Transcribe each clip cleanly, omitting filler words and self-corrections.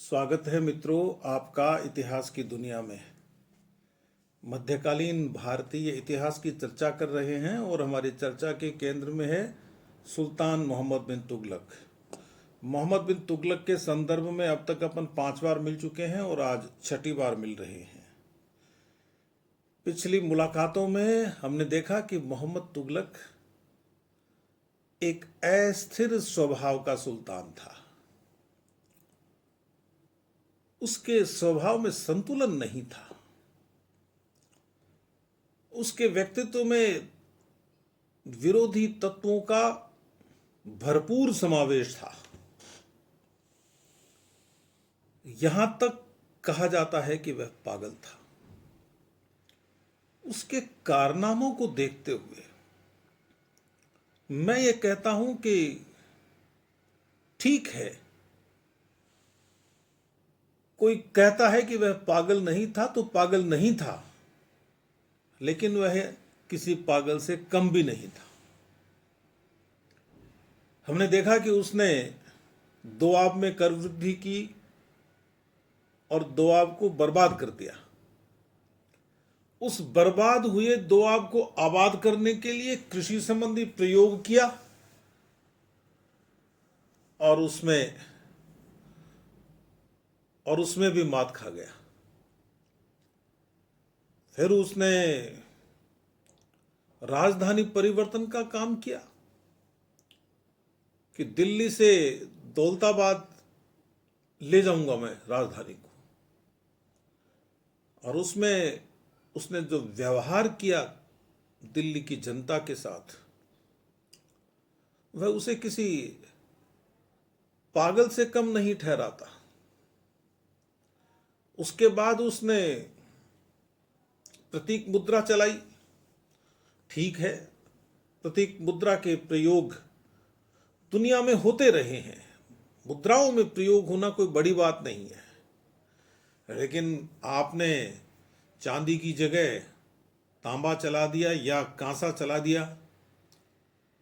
स्वागत है मित्रों आपका इतिहास की दुनिया में। मध्यकालीन भारतीय इतिहास की चर्चा कर रहे हैं और हमारी चर्चा के केंद्र में है सुल्तान मोहम्मद बिन तुगलक। मोहम्मद बिन तुगलक के संदर्भ में अब तक अपन 5 बार मिल चुके हैं और आज 6ठी बार मिल रहे हैं। पिछली मुलाकातों में हमने देखा कि मोहम्मद तुगलक एक अस्थिर स्वभाव का सुल्तान था। उसके स्वभाव में संतुलन नहीं था। उसके व्यक्तित्व में विरोधी तत्वों का भरपूर समावेश था। यहां तक कहा जाता है कि वह पागल था। उसके कारनामों को देखते हुए मैं ये कहता हूं कि ठीक है, कोई कहता है कि वह पागल नहीं था तो पागल नहीं था, लेकिन वह किसी पागल से कम भी नहीं था। हमने देखा कि उसने दोआब में कर वृद्धि की और दोआब को बर्बाद कर दिया। उस बर्बाद हुए दोआब को आबाद करने के लिए कृषि संबंधी प्रयोग किया और उसमें भी मात खा गया। फिर उसने राजधानी परिवर्तन का काम किया कि दिल्ली से दौलताबाद ले जाऊंगा मैं राजधानी को, और उसमें उसने जो व्यवहार किया दिल्ली की जनता के साथ, वह उसे किसी पागल से कम नहीं ठहराता। उसके बाद उसने प्रतीक मुद्रा चलाई। ठीक है, प्रतीक मुद्रा के प्रयोग दुनिया में होते रहे हैं, मुद्राओं में प्रयोग होना कोई बड़ी बात नहीं है। लेकिन आपने चांदी की जगह तांबा चला दिया या कांसा चला दिया,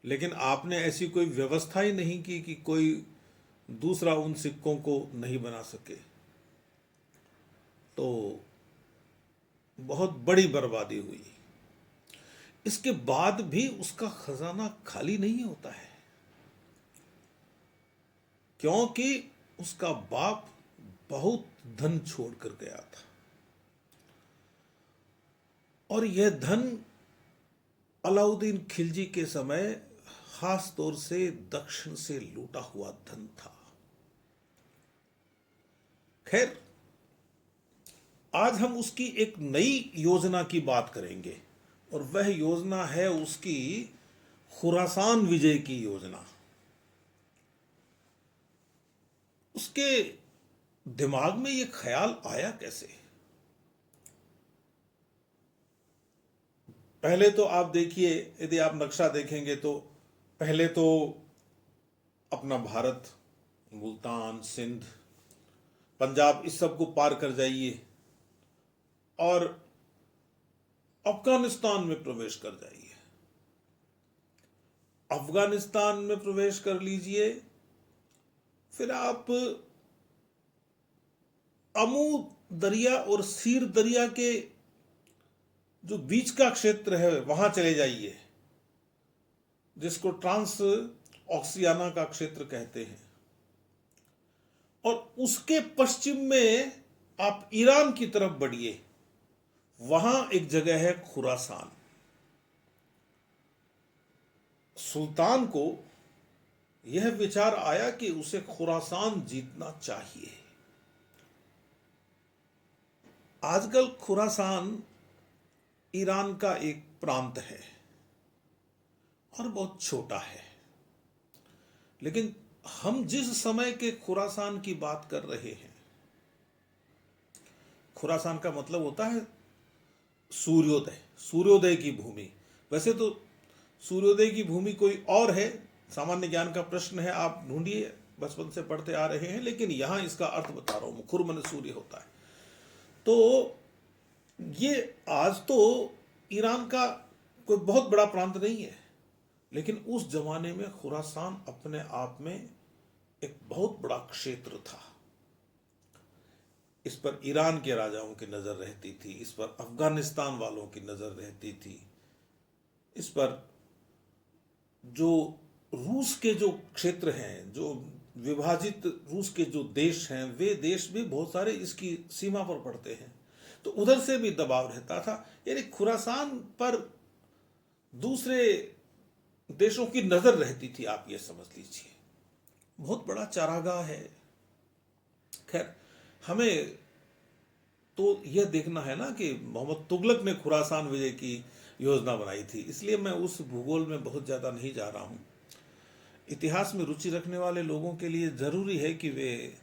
लेकिन आपने ऐसी कोई व्यवस्था ही नहीं की कि कोई दूसरा उन सिक्कों को नहीं बना सके, तो बहुत बड़ी बर्बादी हुई। इसके बाद भी उसका खजाना खाली नहीं होता है, क्योंकि उसका बाप बहुत धन छोड़कर गया था और यह धन अलाउद्दीन खिलजी के समय खास तौर से दक्षिण से लूटा हुआ धन था। खैर, आज हम उसकी एक नई योजना की बात करेंगे और वह योजना है उसकी खुरासान विजय की योजना। उसके दिमाग में यह ख्याल आया कैसे? पहले तो आप देखिए, यदि आप नक्शा देखेंगे तो पहले तो अपना भारत, मुल्तान, सिंध, पंजाब, इस सब को पार कर जाइए और अफगानिस्तान में प्रवेश कर जाइए। अफगानिस्तान में प्रवेश कर लीजिए, फिर आप अमू दरिया और सीर दरिया के जो बीच का क्षेत्र है वहां चले जाइए, जिसको ट्रांस ऑक्सियाना का क्षेत्र कहते हैं, और उसके पश्चिम में आप ईरान की तरफ बढ़िए। वहां एक जगह है खुरासान। सुल्तान को यह विचार आया कि उसे खुरासान जीतना चाहिए। आजकल खुरासान ईरान का एक प्रांत है और बहुत छोटा है, लेकिन हम जिस समय के खुरासान की बात कर रहे हैं, खुरासान का मतलब होता है सूर्योदय, सूर्योदय की भूमि। वैसे तो सूर्योदय की भूमि कोई और है, सामान्य ज्ञान का प्रश्न है, आप ढूंढिए, बचपन से पढ़ते आ रहे हैं, लेकिन यहां इसका अर्थ बता रहा हूं, खुर मन सूर्य होता है। तो ये आज तो ईरान का कोई बहुत बड़ा प्रांत नहीं है, लेकिन उस जमाने में खुरासान अपने आप में एक बहुत बड़ा क्षेत्र था। इस पर ईरान के राजाओं की नज़र रहती थी, इस पर अफगानिस्तान वालों की नज़र रहती थी, इस पर जो रूस के जो क्षेत्र हैं, जो विभाजित रूस के जो देश हैं, वे देश भी बहुत सारे इसकी सीमा पर पड़ते हैं, तो उधर से भी दबाव रहता था। यानी खुरासान पर दूसरे देशों की नज़र रहती थी, आप ये समझ लीजिए। बहुत बड़ा चारागाह है। खैर, हमें तो यह देखना है ना कि मोहम्मद तुगलक ने खुरासान विजय की योजना बनाई थी, इसलिए मैं उस भूगोल में बहुत ज़्यादा नहीं जा रहा हूँ। इतिहास में रुचि रखने वाले लोगों के लिए ज़रूरी है कि वे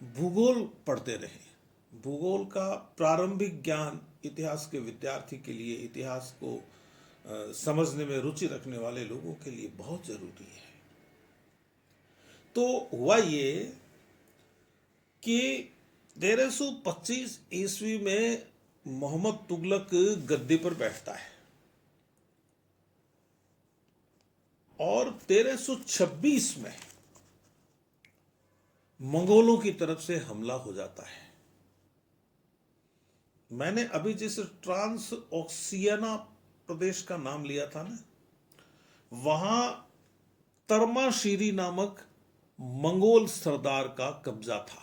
भूगोल पढ़ते रहें। भूगोल का प्रारंभिक ज्ञान इतिहास के विद्यार्थी के लिए, इतिहास को समझने में रुचि रखने वाले लोगों के लिए बहुत ज़रूरी है। तो हुआ ये कि 1325 ईस्वी में मोहम्मद तुगलक गद्दी पर बैठता है और 1326 में मंगोलों की तरफ से हमला हो जाता है। मैंने अभी जिस ट्रांस ओक्सियाना प्रदेश का नाम लिया था ना, वहां तरमाशीरी नामक मंगोल सरदार का कब्जा था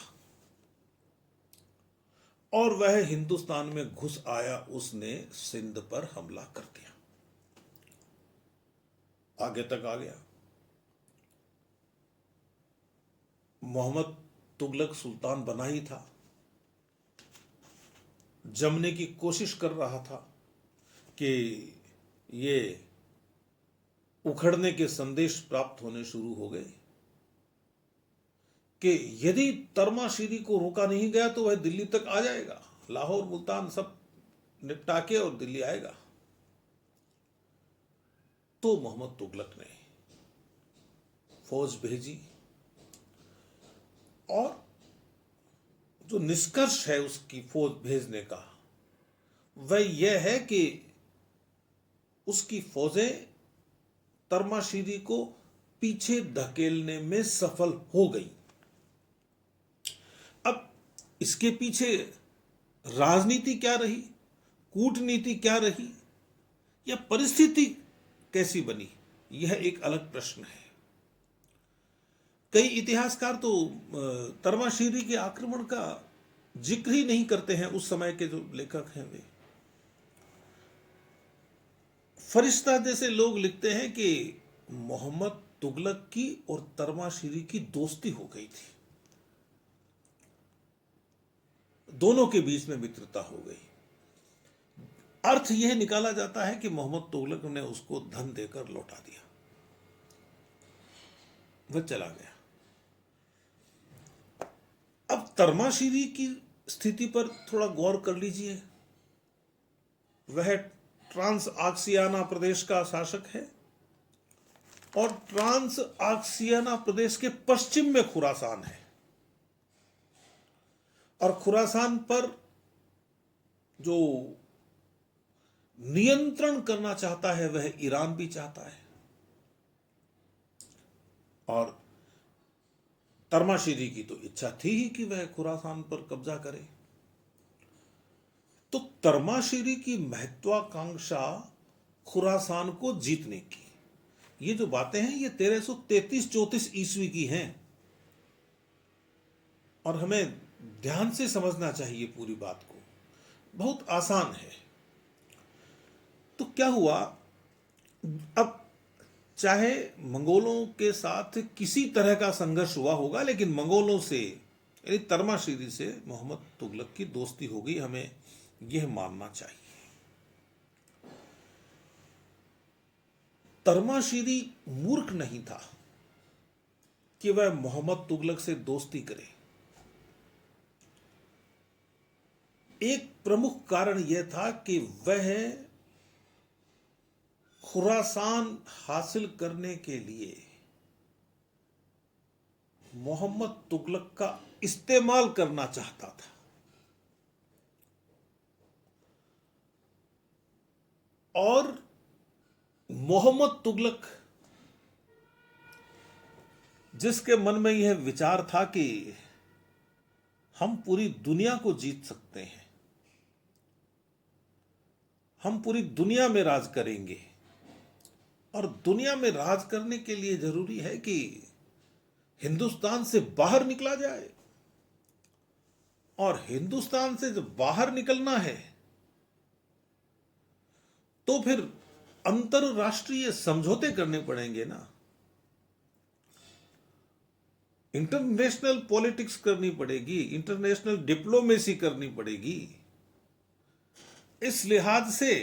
और वह हिंदुस्तान में घुस आया। उसने सिंध पर हमला कर दिया, आगे तक आ गया। मोहम्मद तुगलक सुल्तान बना ही था, जमने की कोशिश कर रहा था कि ये उखड़ने के संदेश प्राप्त होने शुरू हो गए कि यदि तरमाशीरी को रोका नहीं गया तो वह दिल्ली तक आ जाएगा, लाहौर मुल्तान सब निपटा के और दिल्ली आएगा। तो मोहम्मद तुगलक ने फौज भेजी और जो निष्कर्ष है उसकी फौज भेजने का वह यह है कि उसकी फौजें तरमाशीरी को पीछे धकेलने में सफल हो गई। अब इसके पीछे राजनीति क्या रही, कूटनीति क्या रही, या परिस्थिति कैसी बनी, यह एक अलग प्रश्न है। कई इतिहासकार तो तरमाशीरी के आक्रमण का जिक्र ही नहीं करते हैं। उस समय के जो लेखक हैं वे फरिश्ता जैसे लोग लिखते हैं कि मोहम्मद तुगलक की और तरमाशीरी की दोस्ती हो गई थी, दोनों के बीच में मित्रता हो गई। अर्थ यह निकाला जाता है कि मोहम्मद तुगलक ने उसको धन देकर लौटा दिया, वह चला गया। अब तरमाशीरी की स्थिति पर थोड़ा गौर कर लीजिए। वह ट्रांस आक्सियाना प्रदेश का शासक है और ट्रांस आक्सियाना प्रदेश के पश्चिम में खुरासान है और खुरासान पर जो नियंत्रण करना चाहता है वह ईरान भी चाहता है और तरमाशीरी की तो इच्छा थी ही कि वह खुरासान पर कब्जा करे। तो तरमाशीरी की महत्वाकांक्षा खुरासान को जीतने की, ये जो बातें हैं ये 1333-34 ईस्वी की हैं और हमें ध्यान से समझना चाहिए पूरी बात को, बहुत आसान है। तो क्या हुआ, अब चाहे मंगोलों के साथ किसी तरह का संघर्ष हुआ होगा, लेकिन मंगोलों से यानी तरमाशीरी से मोहम्मद तुगलक की दोस्ती हो गई, हमें यह मानना चाहिए। तरमाशीरी मूर्ख नहीं था कि वह मोहम्मद तुगलक से दोस्ती करे। एक प्रमुख कारण यह था कि वह खुरासान हासिल करने के लिए मोहम्मद तुगलक का इस्तेमाल करना चाहता था और मोहम्मद तुगलक जिसके मन में यह विचार था कि हम पूरी दुनिया को जीत सकते हैं, हम पूरी दुनिया में राज करेंगे। और दुनिया में राज करने के लिए जरूरी है कि हिंदुस्तान से बाहर निकला जाए। और हिंदुस्तान से जब बाहर निकलना है तो फिर अंतरराष्ट्रीय समझौते करने पड़ेंगे ना, इंटरनेशनल पॉलिटिक्स करनी पड़ेगी, इंटरनेशनल डिप्लोमेसी करनी पड़ेगी। इस लिहाज से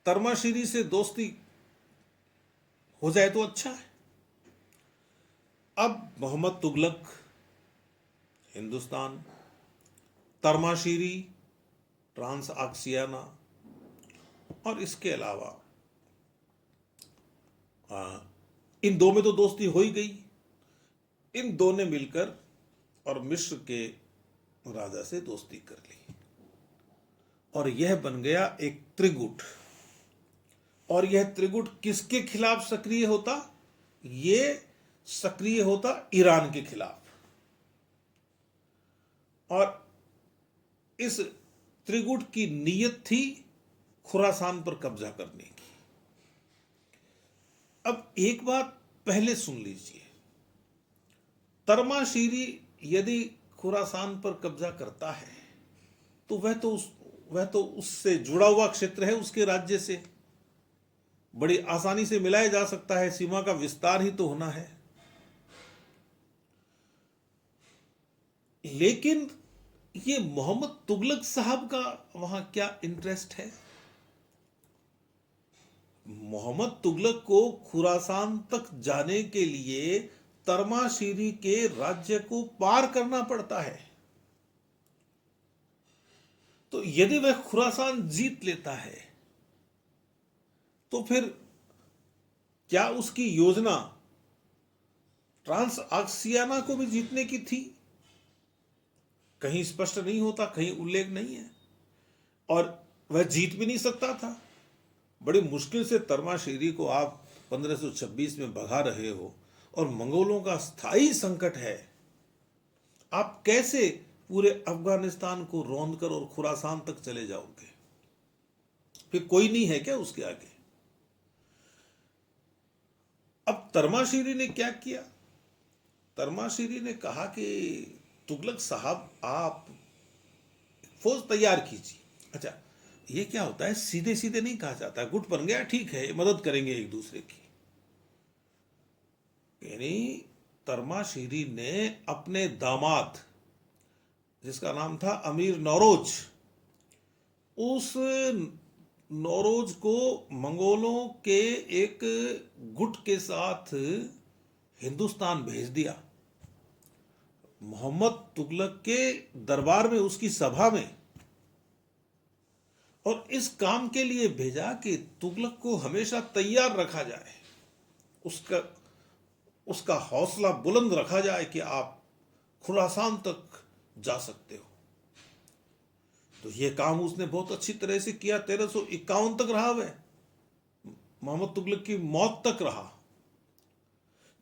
तर्माशीरी से दोस्ती हो जाए तो अच्छा है। अब मोहम्मद तुगलक हिंदुस्तान, तर्माशीरी ट्रांस आक्सियाना, और इसके अलावा इन दो में तो दोस्ती हो ही गई। इन दो ने मिलकर और मिस्र के राजा से दोस्ती कर ली और यह बन गया एक त्रिगुट। और यह त्रिगुट किसके खिलाफ सक्रिय होता? ये सक्रिय होता ईरान के खिलाफ। और इस त्रिगुट की नीयत थी खुरासान पर कब्जा करने की। अब एक बात पहले सुन लीजिए, तर्माशीरी यदि खुरासान पर कब्जा करता है तो वह तो उससे जुड़ा हुआ क्षेत्र है, उसके राज्य से बड़ी आसानी से मिलाया जा सकता है, सीमा का विस्तार ही तो होना है। लेकिन ये मोहम्मद तुगलक साहब का वहां क्या इंटरेस्ट है? मोहम्मद तुगलक को खुरासान तक जाने के लिए तर्माशीरी के राज्य को पार करना पड़ता है। तो यदि वह खुरासान जीत लेता है तो फिर क्या उसकी योजना ट्रांस आक्सियाना को भी जीतने की थी? कहीं स्पष्ट नहीं होता, कहीं उल्लेख नहीं है। और वह जीत भी नहीं सकता था। बड़ी मुश्किल से तर्माशीरी को आप 1526 में भगा रहे हो और मंगोलों का स्थायी संकट है। आप कैसे पूरे अफगानिस्तान को रौंद कर और खुरासान तक चले जाओगे? फिर कोई नहीं है क्या उसके आगे? अब तर्माशीरी ने क्या किया? तर्माशीरी ने कहा कि तुगलक साहब आप फौज तैयार कीजिए। अच्छा, ये क्या होता है, सीधे सीधे नहीं कहा जाता, गुट बन गया ठीक है, मदद करेंगे एक दूसरे की। यानी तर्माशीरी ने अपने दामाद, जिसका नाम था अमीर नौरोज, उस नौरोज को मंगोलों के एक गुट के साथ हिंदुस्तान भेज दिया। मोहम्मद तुगलक के दरबार में, उसकी सभा में, और इस काम के लिए भेजा कि तुगलक को हमेशा तैयार रखा जाए, उसका हौसला बुलंद रखा जाए कि आप खुरासान तक जा सकते हो। तो यह काम उसने बहुत अच्छी तरह से किया। 1351 तक रहा वह, मोहम्मद तुगलक की मौत तक रहा।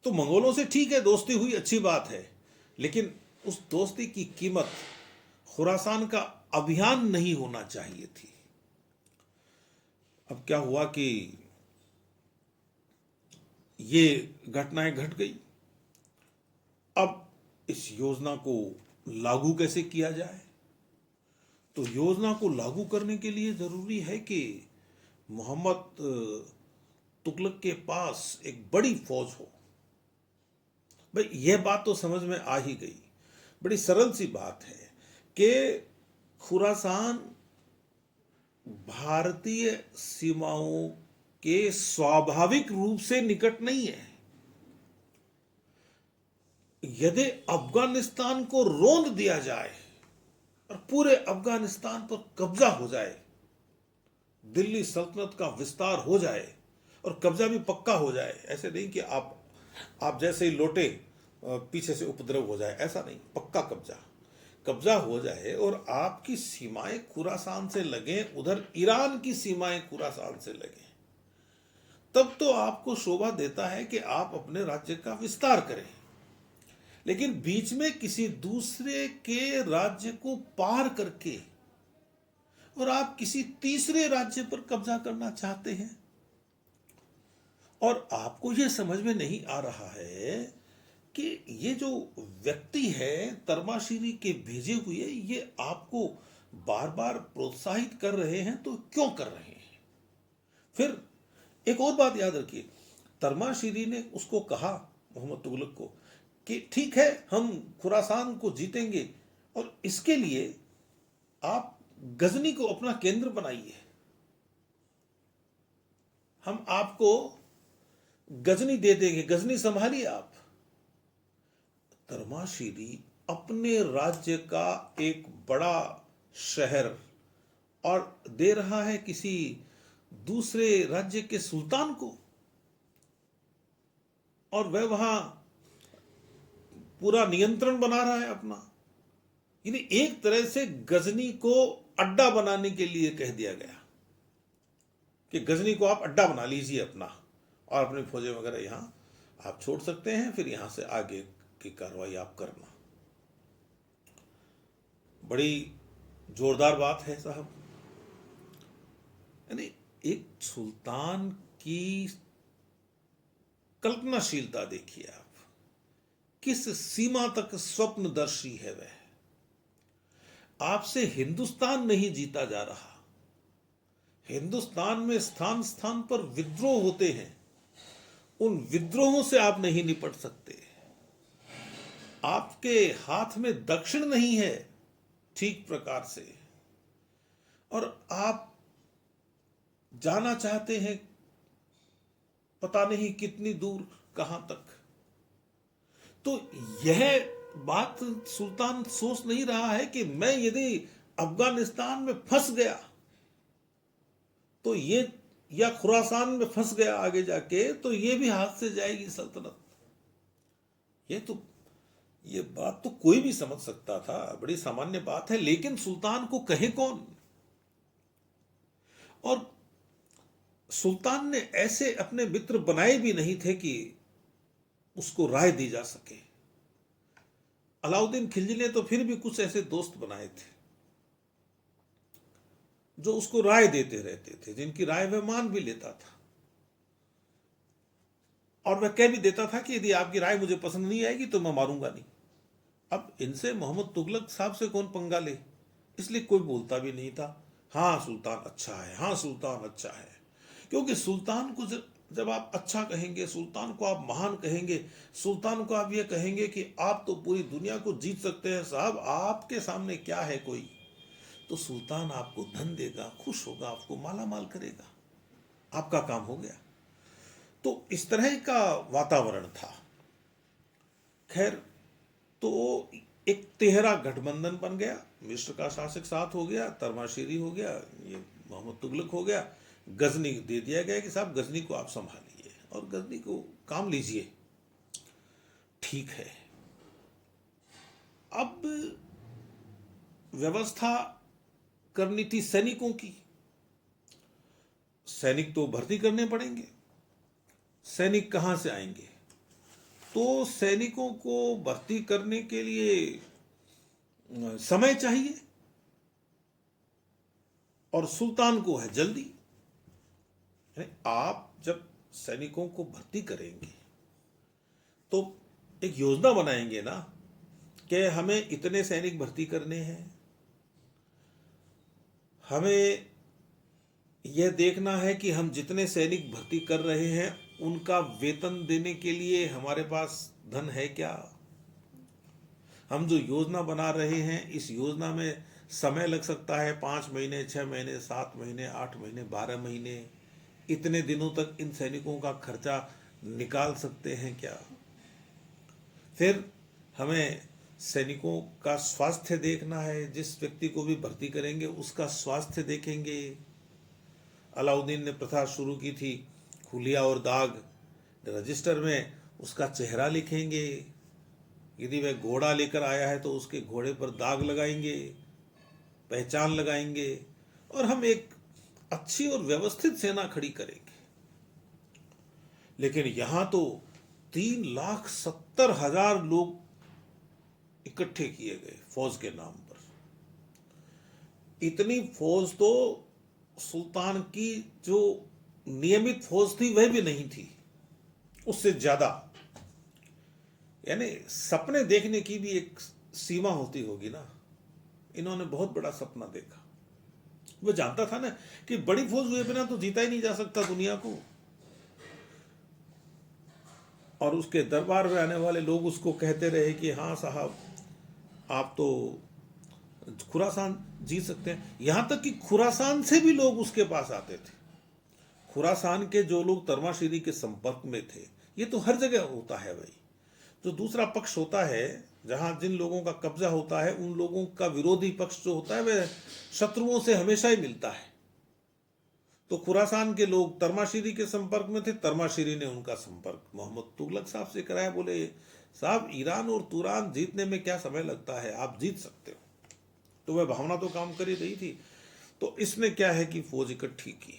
तो मंगोलों से ठीक है, दोस्ती हुई, अच्छी बात है, लेकिन उस दोस्ती की कीमत खुरासान का अभियान नहीं होना चाहिए थी। अब क्या हुआ कि ये घटनाएं घट गई। अब इस योजना को लागू कैसे किया जाए? तो योजना को लागू करने के लिए जरूरी है कि मोहम्मद तुगलक के पास एक बड़ी फौज हो। भाई यह बात तो समझ में आ ही गई, बड़ी सरल सी बात है कि खुरासान भारतीय सीमाओं के स्वाभाविक रूप से निकट नहीं है। यदि अफगानिस्तान को रौंद दिया जाए और पूरे अफगानिस्तान पर कब्जा हो जाए, दिल्ली सल्तनत का विस्तार हो जाए और कब्जा भी पक्का हो जाए, ऐसे नहीं कि आप जैसे ही लौटे पीछे से उपद्रव हो जाए, ऐसा नहीं, पक्का कब्जा हो जाए और आपकी सीमाएं खुरासान से लगे, उधर ईरान की सीमाएं खुरासान से लगे, तब तो आपको शोभा देता है कि आप अपने राज्य का विस्तार करें। लेकिन बीच में किसी दूसरे के राज्य को पार करके और आप किसी तीसरे राज्य पर कब्जा करना चाहते हैं, और आपको यह समझ में नहीं आ रहा है कि ये जो व्यक्ति है तर्माशीरी के भेजे हुए, ये आपको बार बार प्रोत्साहित कर रहे हैं, तो क्यों कर रहे हैं? फिर एक और बात याद रखिए, तर्माशीरी ने उसको कहा, मोहम्मद तुगलक को, कि ठीक है, हम खुरासान को जीतेंगे और इसके लिए आप गजनी को अपना केंद्र बनाइए, हम आपको गजनी दे देंगे, गजनी संभालिए आप। तर्माशीरी अपने राज्य का एक बड़ा शहर और दे रहा है किसी दूसरे राज्य के सुल्तान को, और वह वहां पूरा नियंत्रण बना रहा है अपना। यानी एक तरह से गजनी को अड्डा बनाने के लिए कह दिया गया कि गजनी को आप अड्डा बना लीजिए अपना, और अपनी फौजें वगैरह यहां आप छोड़ सकते हैं, फिर यहां से आगे की कार्रवाई आप करना। बड़ी जोरदार बात है साहब। यानी एक सुल्तान की कल्पनाशीलता देखिए आप, किस सीमा तक स्वप्नदर्शी है वह। आपसे हिंदुस्तान नहीं जीता जा रहा, हिंदुस्तान में स्थान स्थान पर विद्रोह होते हैं, उन विद्रोहों से आप नहीं निपट सकते। आपके हाथ में दक्षिण नहीं है ठीक प्रकार से, और आप जाना चाहते हैं पता नहीं कितनी दूर, कहां तक। तो यह बात सुल्तान सोच नहीं रहा है कि मैं यदि अफगानिस्तान में फंस गया तो ये, या खुरासान में फंस गया आगे जाके, तो ये भी हाथ से जाएगी सल्तनत। ये बात तो कोई भी समझ सकता था, बड़ी सामान्य बात है, लेकिन सुल्तान को कहे कौन? और सुल्तान ने ऐसे अपने मित्र बनाए भी नहीं थे कि उसको राय दी जा सके। अलाउद्दीन खिलजी ने तो फिर भी कुछ ऐसे दोस्त बनाए थे जो उसको राय देते रहते थे, जिनकी राय वह मान भी लेता था, और वह कह भी देता था कि यदि आपकी राय मुझे पसंद नहीं आएगी तो मैं मारूंगा नहीं। अब इनसे मोहम्मद तुगलक साहब से कौन पंगा ले, इसलिए कोई बोलता भी नहीं था। हाँ सुल्तान अच्छा है, हाँ सुल्तान अच्छा है, क्योंकि सुल्तान को जब आप अच्छा कहेंगे, सुल्तान को आप महान कहेंगे, सुल्तान को आप ये कहेंगे कि आप तो पूरी दुनिया को जीत सकते हैं साहब, आपके सामने क्या है कोई, तो सुल्तान आपको धन देगा, खुश होगा, आपको माला माल करेगा, आपका काम हो गया। तो इस तरह का वातावरण था। खैर, तो एक तिहरा गठबंधन बन गया, मिस्र का शासक साथ हो गया, तर्माशीरी हो गया, ये मोहम्मद तुगलक हो गया, गजनी दे दिया गया कि साहब गजनी को आप संभालिए और गजनी को काम लीजिए। ठीक है, अब व्यवस्था करनी थी सैनिकों की। सैनिक तो भर्ती करने पड़ेंगे, सैनिक कहां से आएंगे? तो सैनिकों को भर्ती करने के लिए समय चाहिए, और सुल्तान को है जल्दी। आप जब सैनिकों को भर्ती करेंगे तो एक योजना बनाएंगे ना कि हमें इतने सैनिक भर्ती करने हैं, हमें यह देखना है कि हम जितने सैनिक भर्ती कर रहे हैं उनका वेतन देने के लिए हमारे पास धन है क्या, हम जो योजना बना रहे हैं इस योजना में समय लग सकता है 5 महीने, 6 महीने, 7 महीने, 8 महीने, 12 महीने, इतने दिनों तक इन सैनिकों का खर्चा निकाल सकते हैं क्या। फिर हमें सैनिकों का स्वास्थ्य देखना है, जिस व्यक्ति को भी भर्ती करेंगे उसका स्वास्थ्य देखेंगे। अलाउद्दीन ने प्रथा शुरू की थी, हुलिया और दाग, रजिस्टर में उसका चेहरा लिखेंगे, यदि वह घोड़ा लेकर आया है तो उसके घोड़े पर दाग लगाएंगे, पहचान लगाएंगे, और हम एक अच्छी और व्यवस्थित सेना खड़ी करेंगे। लेकिन यहां तो 3,70,000 लोग इकट्ठे किए गए फौज के नाम पर। इतनी फौज तो सुल्तान की जो नियमित फौज थी वह भी नहीं थी, उससे ज्यादा। यानी सपने देखने की भी एक सीमा होती होगी ना। इन्होंने बहुत बड़ा सपना देखा। वो जानता था ना कि बड़ी फौज हुए बिना तो जीता ही नहीं जा सकता दुनिया को। और उसके दरबार में आने वाले लोग उसको कहते रहे कि हाँ साहब, आप तो खुरासान जीत सकते हैं। यहां तक कि खुरासान से भी लोग उसके पास आते थे। खुरासान के जो लोग तरमाशीरी के संपर्क में थे, ये तो हर जगह होता है भाई। जो दूसरा पक्ष होता है, जहां जिन लोगों का कब्जा होता है, उन लोगों का विरोधी पक्ष जो होता है वह शत्रुओं से हमेशा ही मिलता है। तो खुरासान के लोग तरमाशीरी के संपर्क में थे। तरमाशीरी ने उनका संपर्क मोहम्मद तुगलक साहब से कराया। बोले साहब, ईरान और तुरान जीतने में क्या समय लगता है, आप जीत सकते हो। तो वह भावना तो काम कर ही रही थी। तो इसने क्या है कि फौज इकट्ठी की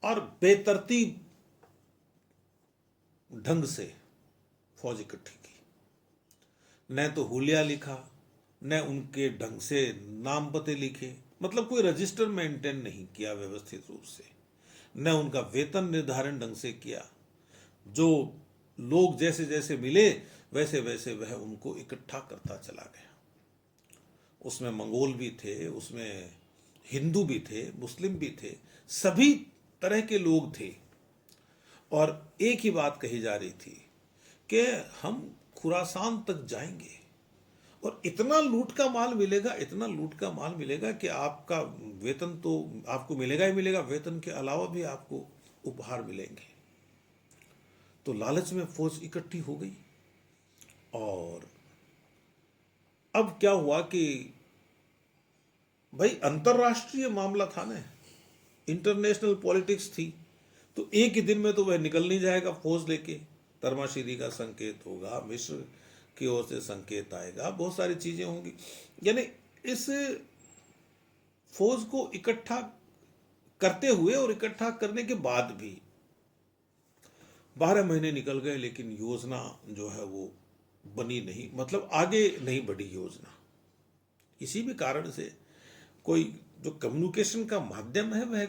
और बेतरतीब ढंग से फौज इकट्ठी की। न तो हुलिया लिखा, न उनके ढंग से नाम पते लिखे, मतलब कोई रजिस्टर मेंटेन नहीं किया व्यवस्थित रूप से। न उनका वेतन निर्धारण ढंग से किया। जो लोग जैसे जैसे मिले वैसे वैसे वह उनको इकट्ठा करता चला गया। उसमें मंगोल भी थे, उसमें हिंदू भी थे, मुस्लिम भी थे, सभी तरह के लोग थे। और एक ही बात कही जा रही थी कि हम खुरासान तक जाएंगे और इतना लूट का माल मिलेगा, इतना लूट का माल मिलेगा कि आपका वेतन तो आपको मिलेगा ही मिलेगा, वेतन के अलावा भी आपको उपहार मिलेंगे। तो लालच में फौज इकट्ठी हो गई। और अब क्या हुआ कि भाई अंतरराष्ट्रीय मामला था ना, इंटरनेशनल पॉलिटिक्स थी। तो एक ही दिन में तो वह निकल नहीं जाएगा फौज लेके। तरमाशीरी का संकेत होगा, मिस्र की ओर से संकेत आएगा, बहुत सारी चीजें होंगी। यानी इस फौज को इकट्ठा करते हुए और इकट्ठा करने के बाद भी 12 महीने निकल गए, लेकिन योजना जो है वो बनी नहीं, मतलब आगे नहीं बढ़ी योजना। किसी भी कारण से कोई जो कम्युनिकेशन का माध्यम है वह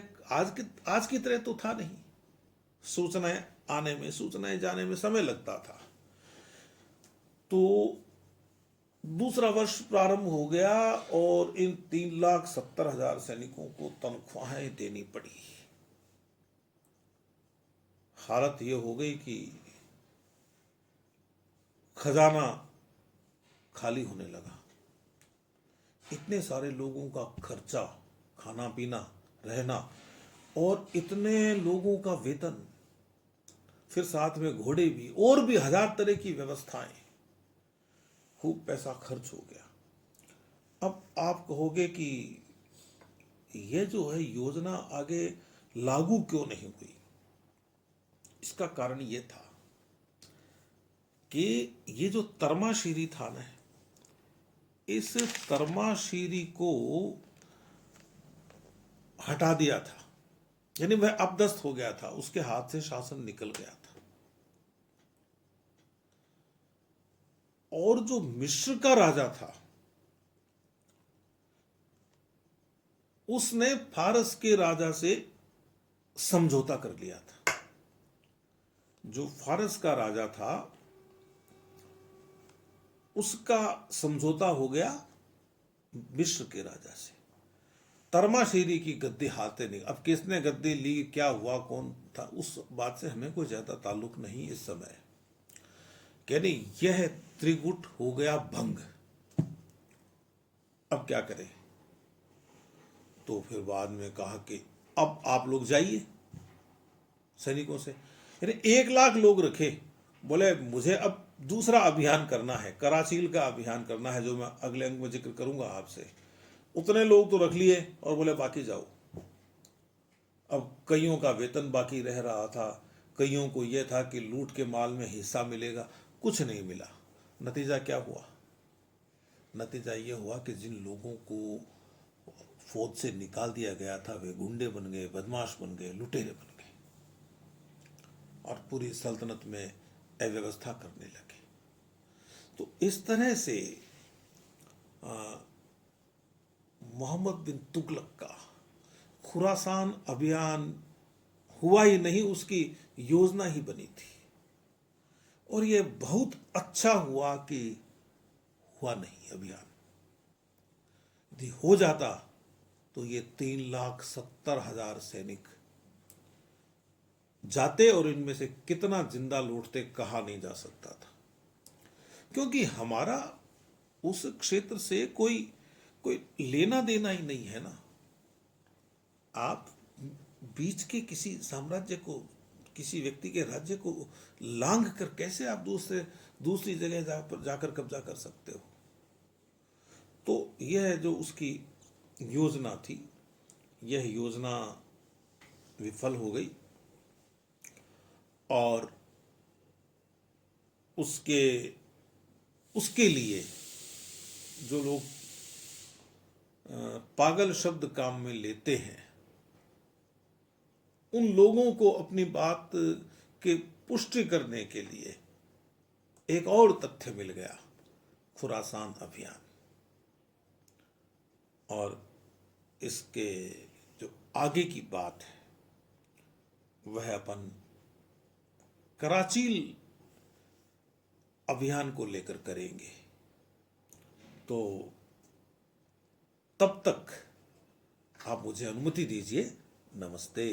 आज की तरह तो था नहीं। सूचनाएं आने में, सूचनाएं जाने में समय लगता था। तो दूसरा वर्ष प्रारंभ हो गया और इन 3,70,000 सैनिकों को तनख्वाहें देनी पड़ी। हालत यह हो गई कि खजाना खाली होने लगा। इतने सारे लोगों का खर्चा, खाना पीना, रहना, और इतने लोगों का वेतन, फिर साथ में घोड़े भी, और भी 1000 तरह की व्यवस्थाएं, खूब पैसा खर्च हो गया। अब आप कहोगे कि यह जो है योजना आगे लागू क्यों नहीं हुई। इसका कारण यह था कि ये जो तरमाशीरी था ना, इस तरमाशीरी को हटा दिया था। यानी वह अपदस्थ हो गया था, उसके हाथ से शासन निकल गया था। और जो मिस्र का राजा था उसने फारस के राजा से समझौता कर लिया था। जो फारस का राजा था उसका समझौता हो गया मिस्र के राजा से। तरमाशीरी की गद्दी हाथ से नहीं। अब किसने गद्दी ली, क्या हुआ, कौन था, उस बात से हमें कोई ज्यादा ताल्लुक नहीं इस समय। यानी यह त्रिगुट हो गया भंग। अब क्या करें। तो फिर बाद में कहा कि अब आप लोग जाइए सैनिकों से। यानी 1,00,000 लोग रखे। बोले मुझे अब दूसरा अभियान करना है, कराचील का अभियान करना है, जो मैं अगले अंक में जिक्र करूंगा आपसे। उतने लोग तो रख लिए और बोले बाकी जाओ। अब कईयों का वेतन बाकी रह रहा था, कईयों को यह था कि लूट के माल में हिस्सा मिलेगा, कुछ नहीं मिला। नतीजा क्या हुआ। नतीजा यह हुआ कि जिन लोगों को फौज से निकाल दिया गया था वे गुंडे बन गए, बदमाश बन गए, लुटेरे बन गए और पूरी सल्तनत में अव्यवस्था करने लगे। तो इस तरह से मोहम्मद बिन तुगलक का खुरासान अभियान हुआ ही नहीं, उसकी योजना ही बनी थी। और यह बहुत अच्छा हुआ कि हुआ नहीं अभियान। यदि हो जाता तो ये 3,70,000 सैनिक जाते, और इनमें से कितना जिंदा लौटते कहा नहीं जा सकता था, क्योंकि हमारा उस क्षेत्र से कोई कोई लेना देना ही नहीं है ना। आप बीच के किसी साम्राज्य को, किसी व्यक्ति के राज्य को लांघ कर कैसे आप दूसरी जगह जाकर कब्जा कर सकते हो। तो यह जो उसकी योजना थी, यह योजना विफल हो गई, और उसके लिए जो लोग पागल शब्द काम में लेते हैं, उन लोगों को अपनी बात के पुष्टि करने के लिए एक और तथ्य मिल गया, खुरासान अभियान। और इसके जो आगे की बात है वह अपन कराचील अभियान को लेकर करेंगे। तो तब तक आप मुझे अनुमति दीजिए। नमस्ते।